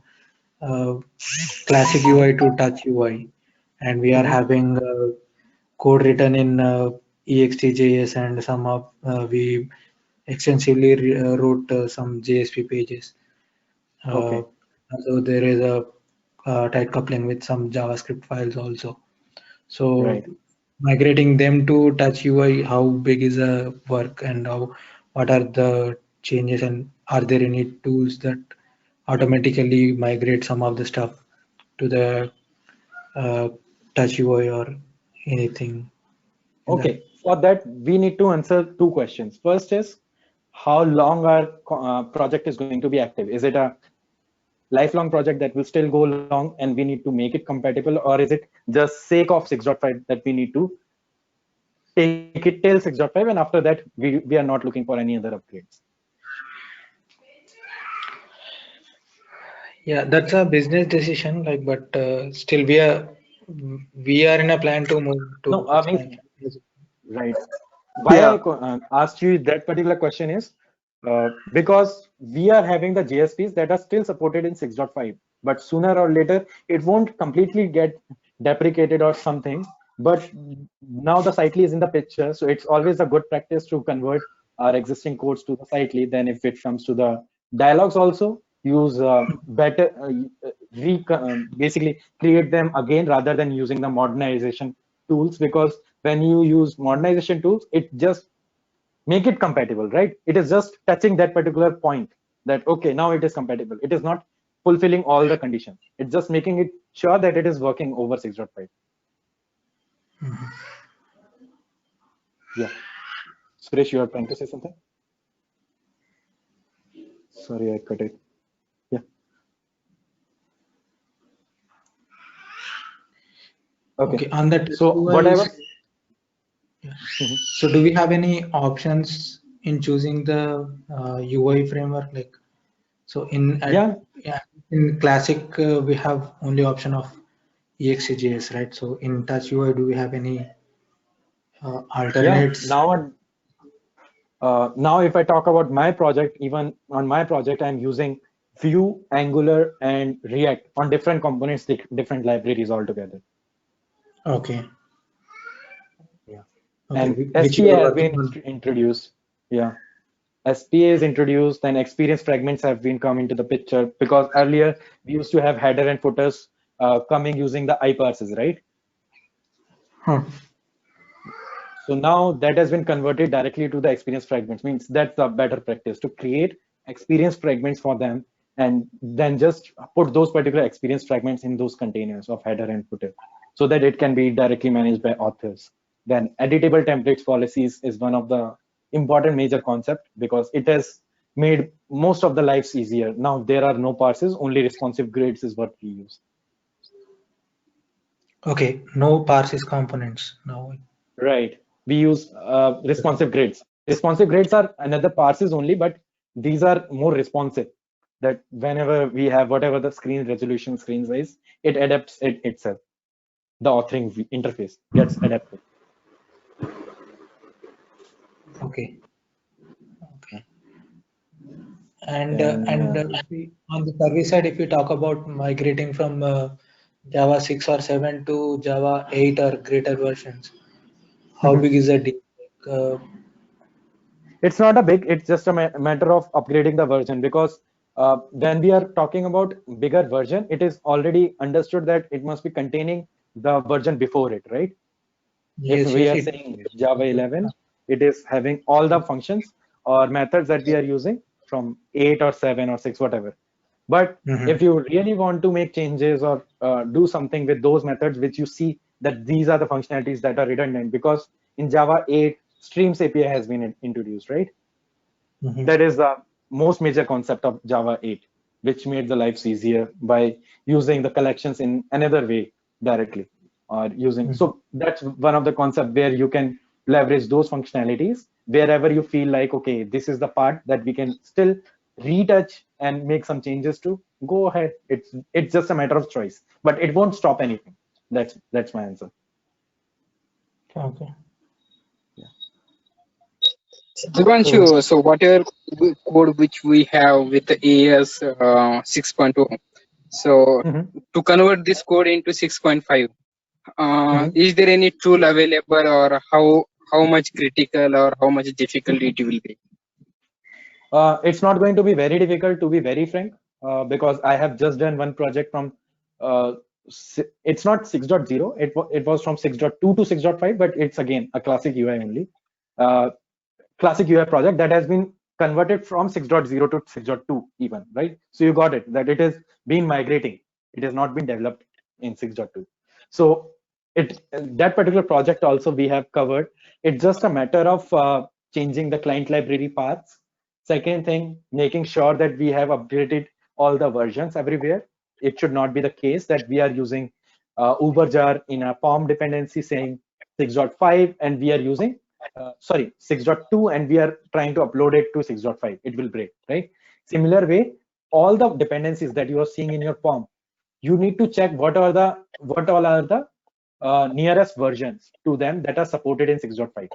classic UI to touch UI, and we are having code written in EXTJS, and some of we extensively wrote some JSP pages. Okay. So there is a tight coupling with some JavaScript files also. So Right. migrating them to touch UI, how big is the work, and how, what are the changes, and are there any tools that automatically migrate some of the stuff to the uh, touch UI or anything in that? Okay. For that, we need to answer two questions. First is, how long our project is going to be active? Is it a lifelong project that will still go long and we need to make it compatible, or is it just sake of 6.5 that we need to take it till 6.5 and after that we are not looking for any other upgrades? Yeah, that's a business decision, like, but still we are in a plan to move to No, I mean, expansion. right. Why Yeah. I asked you that particular question is because we are having the JSPs that are still supported in 6.5, but sooner or later it won't completely get deprecated or something. But now the Cycly is in the picture, so it's always a good practice to convert our existing codes to the Cycly. Then, if it comes to the dialogues, also use better, basically create them again rather than using the modernization tools, because when you use modernization tools, it just make it compatible, right? It is just touching that particular point that, okay, now it is compatible. It is not fulfilling all the conditions. It's just making it sure that it is working over 6.5. Yeah. Suresh, you are trying to say something? Sorry, I cut it. Yeah. Okay. On that So what I was. So do we have any options in choosing the UI framework? Like, so Yeah. in classic we have only option of EXJS, right? So in touch UI, do we have any alternates? Now if I talk about my project, even on my project, I'm using Vue, Angular, and React on different components, different libraries altogether. Okay. Yeah. Okay. And Which you SPA are has been working on. introduced. Yeah. SPA is introduced, and experience fragments have been come into the picture, because earlier we used to have header and footers coming using the iParsers, right? Huh. So now that has been converted directly to the experience fragments. Means that's a better practice to create experience fragments for them, and then just put those particular experience fragments in those containers of header and footer, so that it can be directly managed by authors. Then editable templates policies is one of the important major concept, because it has made most of the lives easier. Now there are no parsers, only responsive grids is what we use. Okay. No parses components now. Right. We use responsive grids. Responsive grids are another parses only, but these are more responsive. That whenever we have whatever the screen resolution, screen size, it adapts it itself. The authoring interface gets adapted. Okay. Okay. And on the service side, if we talk about migrating from Java 6 or 7 to Java 8 or greater versions, how big is the deal? It's not a big, it's just a matter of upgrading the version, because when we are talking about bigger version, it is already understood that it must be containing the version before it, right? If Yes, we yes, are it. saying Java 11, it is having all the functions or methods that we are using from 8 or 7 or 6, whatever. But Mhm. if you really want to make changes or do something with those methods, which you see that these are the functionalities that are redundant, because in Java 8, Streams API has been introduced, right? Mhm. That is the most major concept of Java 8, which made the lives easier by using the collections in another way directly, or using. So that's one of the concepts where you can leverage those functionalities wherever you feel like, okay, this is the part that we can still retouch and make some changes to. Go ahead. It's just a matter of choice, but it won't stop anything. That's my answer. Okay. Devanshu, so whatever code which we have with the AES 6.0, so Mhm. to convert this code into 6.5, Mhm. is there any tool available, or how much critical or how much difficult it will be? It's not going to be very difficult, to be very frank, because I have just done one project from. It's not 6.0. It was from 6.2 to 6.5, but it's again a classic UI only. Classic UI project that has been converted from 6.0 to 6.2 even, right? So you got it, that it has been migrating. It has not been developed in 6.2. So that particular project also we have covered. It's just a matter of changing the client library paths. Second thing, making sure that we have upgraded all the versions everywhere. It should not be the case that we are using Uberjar in a POM dependency saying 6.5 and we are using 6.2 and we are trying to upload it to 6.5. It will break, right? Similar way, all the dependencies that you are seeing in your POM, you need to check what all are the nearest versions to them that are supported in 6.5.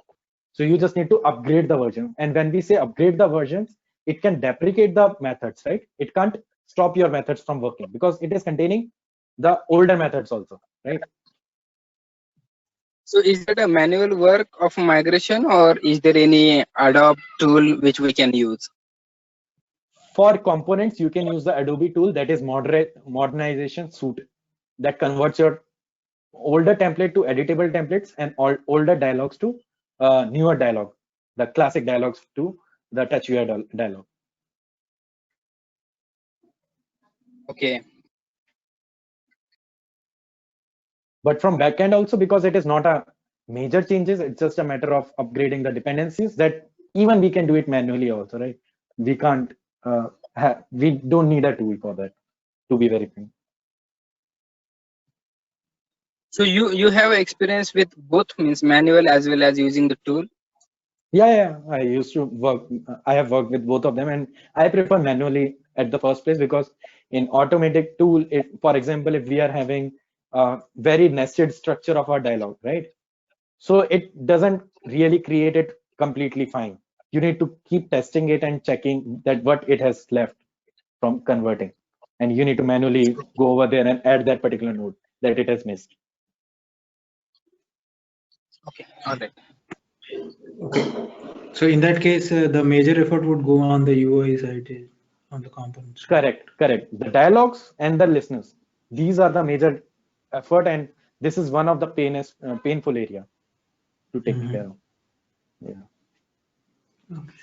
So you just need to upgrade the version. And when we say upgrade the versions, it can deprecate the methods, right? It can't stop your methods from working because it is containing the older methods also, right? So is that a manual work of migration, or is there any Adobe tool which we can use? For components, you can use the Adobe tool that is modernization suite that converts your older template to editable templates and older dialogues to newer dialogue, the classic dialogues to the touch UI dialogue. Okay. But from backend also, because it is not a major changes, it's just a matter of upgrading the dependencies that even we can do it manually also, right? We can't, we don't need a tool for that, to be very frank. So you have experience with both, means manual as well as using the tool? Yeah, I used to work. I have worked with both of them, and I prefer manually at the first place because in automatic tool, for example, if we are having a very nested structure of our dialogue, right? So it doesn't really create it completely fine. You need to keep testing it and checking that what it has left from converting, and you need to manually go over there and add that particular node that it has missed. Okay, all right. Okay. So in that case, the major effort would go on the UI side, on the components. Correct. The dialogues and the listeners. These are the major effort, and this is one of the painful area to take care of. Yeah. Okay.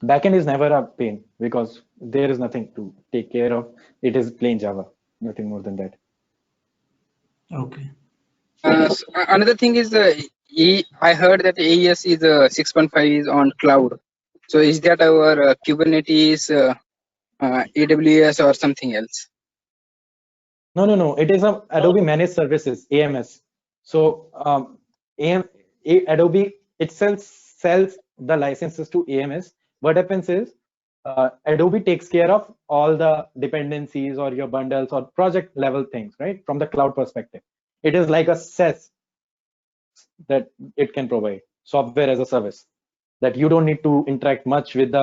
Backend is never a pain because there is nothing to take care of. It is plain Java, nothing more than that. Okay. So another thing is I heard that AES is 6.5 is on cloud. So is that our Kubernetes, AWS, or something else? No. It is a Adobe Managed Services, AMS. So Adobe itself sells the licenses to AMS. What happens is Adobe takes care of all the dependencies or your bundles or project level things, right? From the cloud perspective, it is like a SaaS that it can provide, software as a service, that you don't need to interact much with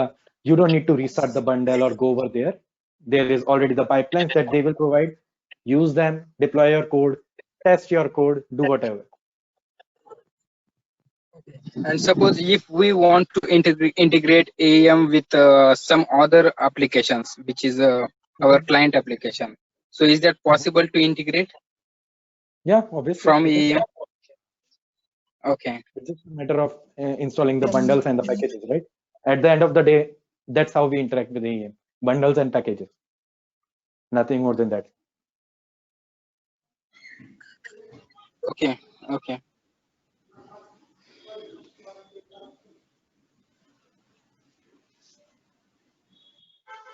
you don't need to restart the bundle or go over there. There is already the pipelines that they will provide. Use them, deploy your code, test your code, do whatever. And suppose if we want to integrate AEM with some other applications, which is our client application. So is that possible to integrate? Yeah, obviously. from EM. Okay. It's just a matter of installing the bundles and the packages, right? At the end of the day, that's how we interact with AEM. Bundles and packages. Nothing more than that. Okay. Okay.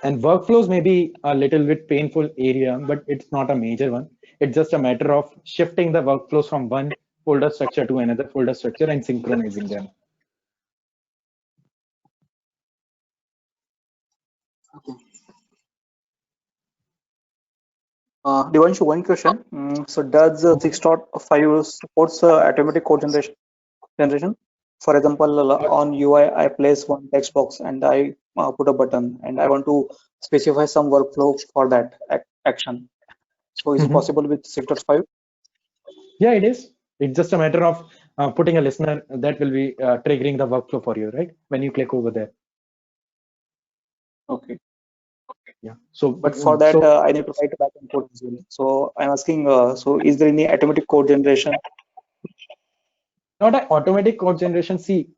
And workflows may be a little bit painful area, but it's not a major one. It's just a matter of shifting the workflows from one folder structure to another folder structure and synchronizing them. Devanshu, one question. So does 6.5 supports automatic code generation? For example, on UI, I place one text box and I put a button and I want to specify some workflow for that action. So is it possible with 6.5? Yeah, it is. It's just a matter of putting a listener that will be triggering the workflow for you, right? When you click over there. Okay. Yeah. So, But for that, I need to write a backend code as well. So I'm asking, so is there any automatic code generation? not an automatic code generation. See,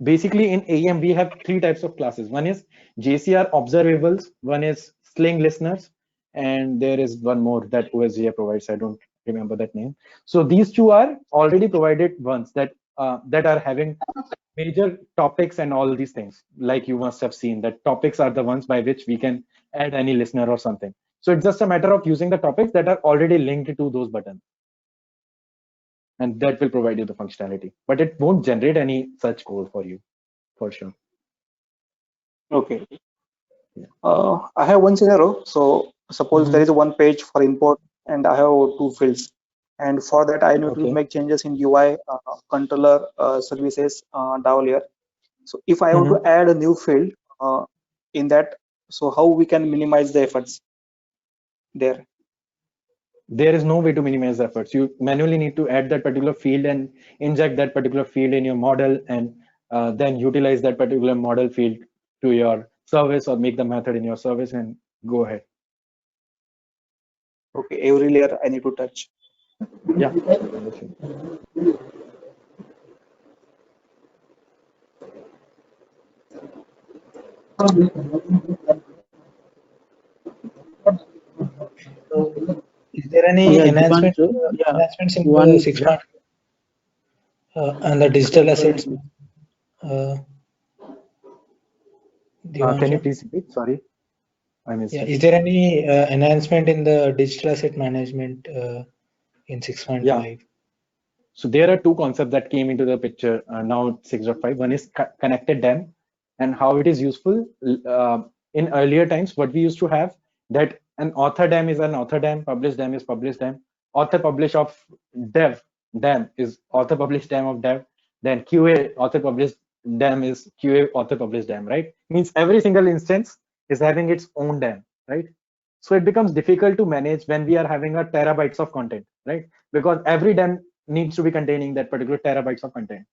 basically in AEM, we have three types of classes. One is JCR observables, one is Sling listeners, and there is one more that OSGI provides. I don't remember that name. So these two are already provided ones that that are having major topics and all these things. Like you must have seen that topics are the ones by which we can add any listener or something. So it's just a matter of using the topics that are already linked to those buttons. And that will provide you the functionality, but it won't generate any such code for you, for sure. Okay. Yeah. I have one scenario. So suppose there is one page for import and I have two fields. And for that, I need to make changes in UI, controller, services, DAO layer. So if I want to add a new field in that, so how we can minimize the efforts there? There is no way to minimize the efforts. You manually need to add that particular field and inject that particular field in your model, and then utilize that particular model field to your service, or make the method in your service and go ahead. Okay, every layer I need to touch. Yeah. So, is there any enhancements in the 6. And the digital assets? Can you please repeat? Sorry, I missed it. Is there any enhancement in the digital asset management in 6.5? Yeah. So there are two concepts that came into the picture now 6.5. One is connected DAM, and how it is useful. In earlier times, what we used to have, that an author DAM is an author DAM, publish DAM is publish DAM, author publish of dev DAM is author publish DAM of dev, then QA author publish DAM is QA author publish DAM, right? Means every single instance is having its own DAM, right? So it becomes difficult to manage when we are having a terabytes of content, right? Because every DAM needs to be containing that particular terabytes of content,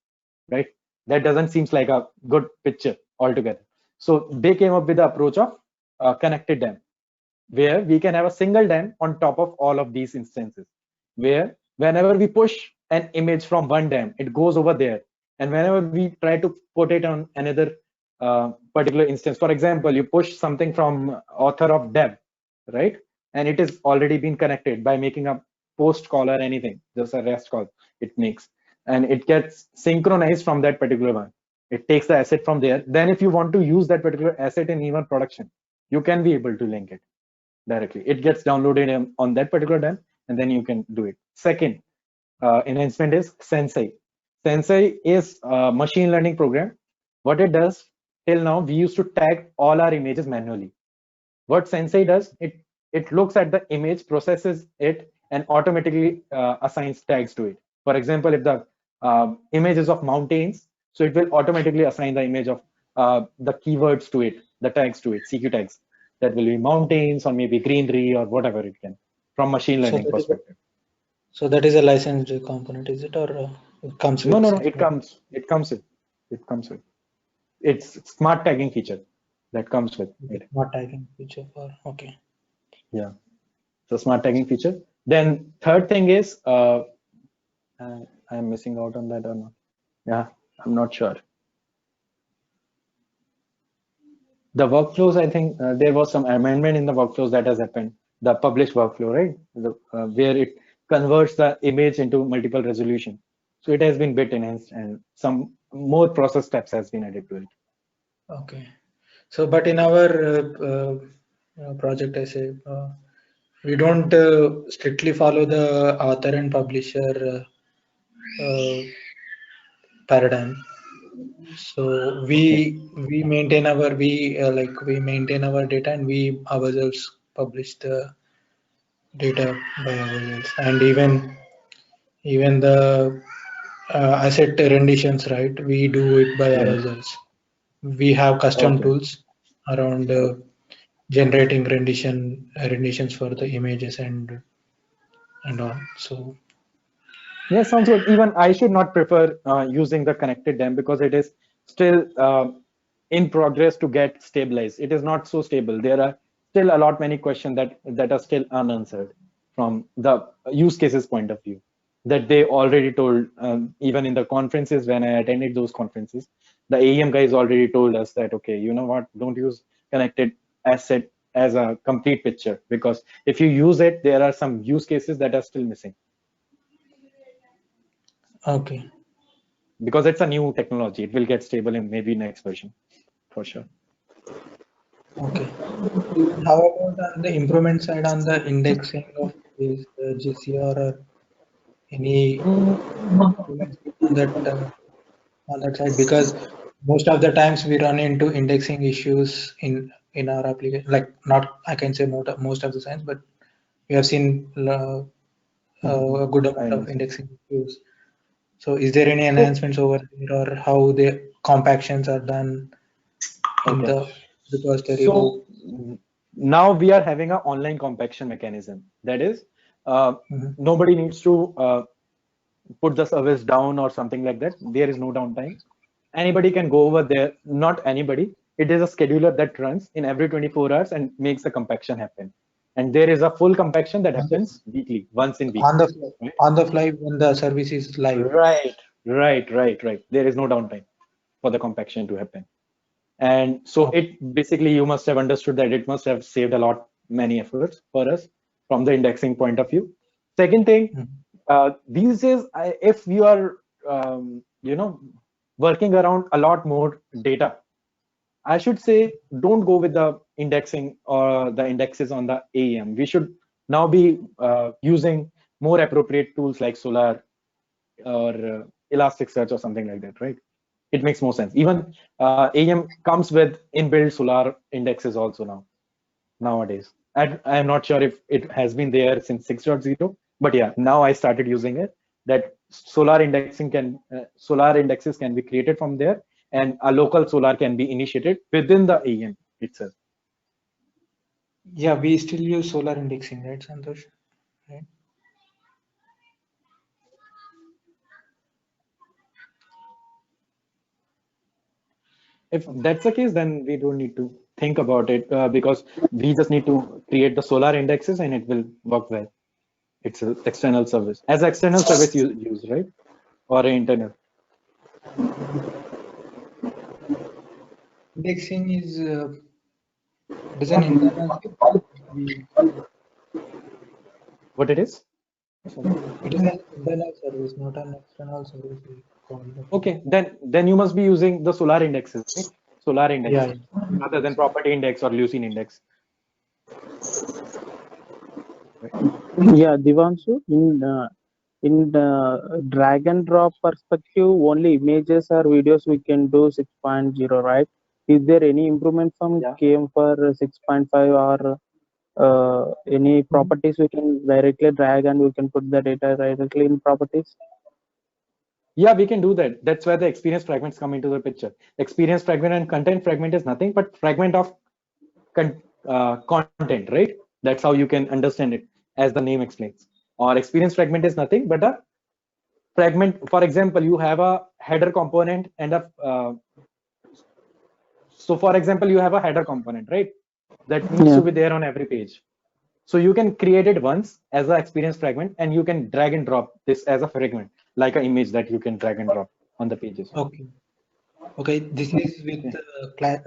right? That doesn't seems like a good picture altogether. So they came up with the approach of connected DAM, where we can have a single DAM on top of all of these instances, where whenever we push an image from one DAM, it goes over there. And whenever we try to put it on another particular instance, for example, you push something from author of dev, right? And it is already been connected by making a post call or anything, just a REST call it makes, and it gets synchronized from that particular one. It takes the asset from there. Then if you want to use that particular asset in even production, you can be able to link it directly. It gets downloaded on that particular DAM, and then you can do it. Second enhancement is Sensei. Sensei is a machine learning program. What it does, till now, we used to tag all our images manually. What Sensei does, it looks at the image, processes it, and automatically assigns tags to it. For example, if the image is of mountains, so it will automatically assign the image of the keywords to it, the tags to it, CQ tags. That will be mountains or maybe greenery or whatever it can, from machine learning perspective. So that is a licensed component, is it, or it comes with? No, it comes with. It's smart tagging feature that comes with it. Smart tagging feature for, okay. Yeah, so smart tagging feature. Then third thing is, I'm missing out on that or not? Yeah, I'm not sure. The workflows, I think there was some amendment in the workflows that has happened. The published workflow, right? Where it converts the image into multiple resolution. So it has been bit enhanced and some more process steps has been added to it. Okay. So, but in our project, I say, we don't strictly follow the author and publisher paradigm. So we maintain our we maintain our data, and we ourselves publish the data by ourselves, and even the asset renditions, right? We do it by ourselves. We have custom tools around generating renditions for the images and all. So Yeah, sounds good. Even I should not prefer using the connected DEM because it is still in progress to get stabilized. It is not so stable. There are still a lot many questions that are still unanswered from the use cases point of view that they already told even in the conferences when I attended those conferences. The AEM guys already told us that, okay, you know what, don't use connected asset as a complete picture because if you use it, there are some use cases that are still missing. okay. Because it's a new technology, it will get stable in maybe next version for sure. Okay. How about on the improvement side on the indexing of this GCR or any improvements on that side? Because most of the times we run into indexing issues in our application. Like not, I can say most of the times, but we have seen a good amount of indexing issues. So is there any enhancements over there, or how the compactions are done in the repository? So now we are having an online compaction mechanism. That is, nobody needs to put the service down or something like that. There is no downtime. Anybody can go over there. Not anybody. It is a scheduler that runs in every 24 hours and makes the compaction happen. And there is a full compaction that happens weekly, once in week. On the fly when the service is live. Right. There is no downtime for the compaction to happen. And so it basically, you must have understood that it must have saved a lot many efforts for us from the indexing point of view. Second thing, these days, if you are working around a lot more data, I should say don't go with the indexing or the indexes on the AEM. We should now be using more appropriate tools like Solar or Elasticsearch or something like that, right? It makes more sense. Even AEM comes with inbuilt Solar indexes also nowadays. I'm not sure if it has been there since 6.0, but yeah, now I started using it. That Solar indexes can be created from there, and a local Solar can be initiated within the AEM itself. Yeah, we still use Solar indexing, right, Santosh? Right. If that's the case, then we don't need to think about it because we just need to create the Solar indexes and it will work well. It's an external service. As an external service you use, right? Or internal? Indexing is it is an internal. What it is? It is an internal service, not an external service. Okay, then you must be using the Solar indexes, right? Solar index, rather than property index or Lucene index. Yeah, Devanshu, in the drag and drop perspective, only images or videos we can do 6.0, right? Is there any improvement from came for 6.5 or any properties we can directly drag and we can put the data directly in properties? Yeah, we can do that. That's where the experience fragments come into the picture. Experience fragment and content fragment is nothing but fragment of content, right? That's how you can understand it, as the name explains. Or experience fragment is nothing but a fragment. For example, you have a header component and a so for example, you have a header component, right? That needs to be there on every page. So you can create it once as an experience fragment, and you can drag and drop this as a fragment, like an image that you can drag and drop on the pages. Okay. Okay. This is with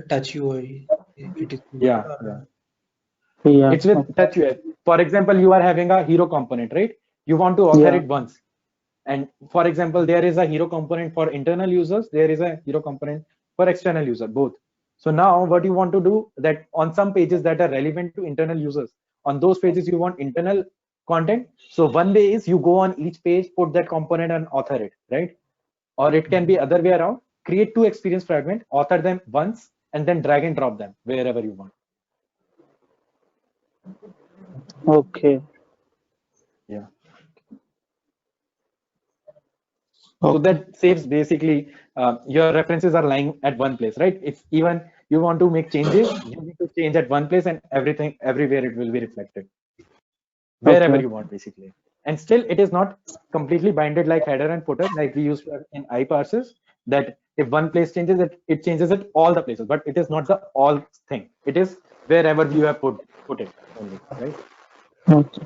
Touch UI. It is. Yeah. Yeah. It's with Touch UI. For example, you are having a hero component, right? You want to author it once. And for example, there is a hero component for internal users. There is a hero component for external user, both. So now what you want to do, that on some pages that are relevant to internal users, on those pages you want internal content. So one way is you go on each page, put that component and author it, right? Or it can be other way around. Create two experience fragments, author them once, and then drag and drop them wherever you want. Okay. Yeah. So that saves basically your references are lying at one place, right? If even you want to make changes, you need to change at one place, and everything everywhere it will be reflected wherever you want, basically. And still, it is not completely binded like header and footer like we used to have in iParsers. That if one place changes, it changes at all the places, but it is not the all thing. It is wherever you have put it only, right? Okay.